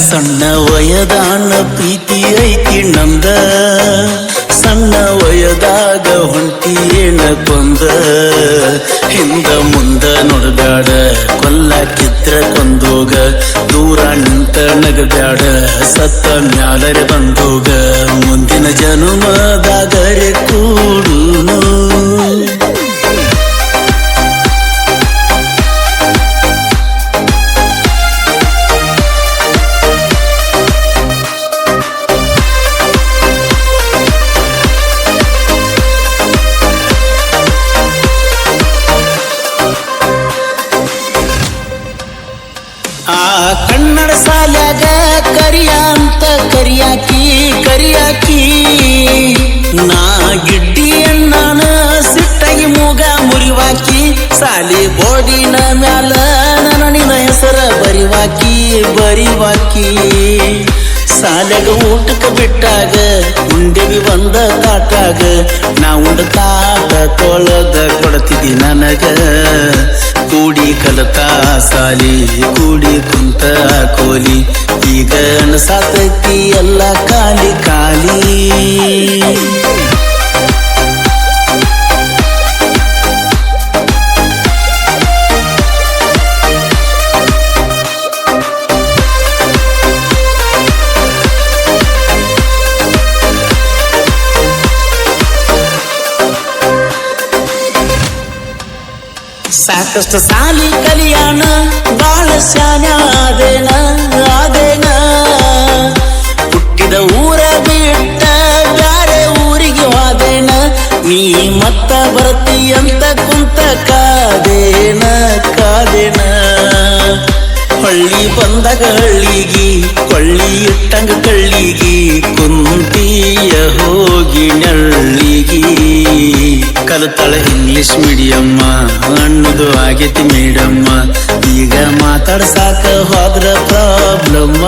ಸಣ್ಣ ವಯದಾನ ಪ್ರೀತಿ ಐತಿ ನಂದ ಸಣ್ಣ ವಯದಾಗ ಹೊಂಟಿಯೇನ ಕೊಂದ ಹಿಂದ ಮುಂದ ನೋಡಬ್ಯಾಡ ಕೊಲ್ಲಕ್ಕಿದ್ರ ಕೊಂದೋಗ ದೂರ ನಿಂತ ನಗಬ್ಯಾಡ ಸತ್ತ ಮ್ಯಾಲರೆ ಬಂದೋಗ ಮುಂದಿನ ಜನುಮದಾಗರೆ ಕೂಡುನು ಕನ್ನಡ ಸಾಲ್ಯಾಗ ಕರಿಯ ಅಂತ ಕರಿಯಾಕಿ ನಾ ಗಿಡ್ಡಿಯನ್ನಾನ ಸಿಟ್ಟಾಗಿ ಮೂಗ ಮುರಿವಾಕಿ ಸಾಲಿ ಬೋರ್ಡಿನ ಮ್ಯಾಲ ನಿನ್ನ ಹೆಸರ ಬರಿವಾಕಿ ಸಾಲ್ಯಾಗ ಊಟಕ್ಕೆ ಬಿಟ್ಟಾಗ ಉಂಡೆವಿ ಒಂದ ತಾಟಾಗ ನಾ ಉಂಡ ತಾಟ ತೊಳೆದ ಕೊಡ್ತಿದ್ದಿ ನನಗ ಕೂಡಿ ಕಲತ ಸಾಲಿ ಕೂಡಿ ಕುಂತ ಕೋಲಿ ಈಗ ಅನಸಾತೈತಿ ಎಲ್ಲ ಖಾಲಿ ಸಾಕಷ್ಟು ಸಾಲಿ ಕಲಿಯಾಣ ಬಾಳ ಶಾನ್ಯ ಆದೇನ ಹುಟ್ಟಿದ ಊರ ಬಿಟ್ಟ ಬ್ಯಾರೆ ಊರಿಗೆ ಹೋದೇನ ನೀ ಮತ್ತ ಬರ್ತಿ ಅಂತ ಕುಂತ ಕಾದೇನ ಹಳ್ಳಿ ಬಂದಾಗ ಹಳ್ಳಿಗಿ ಕೊಳ್ಳಿ ಇಟ್ಟಂಗ ಕಳ್ಳಿಗಿ ಕುಂತಿಯ ಹೋಗಿ ನಳ್ಳಿಗಿ ಕಲಿತಳ ಇಂಗ್ಲಿಷ್ ಮೀಡಿಯಮ್ಮ ಅನ್ನೋದು ಆಗೈತಿ ಮೇಡಮ್ಮ ಈಗ ಮಾತಾಡ್ಸಾಕ ಹೋದ್ರ ಪ್ರಾಬ್ಲಮ್ಮ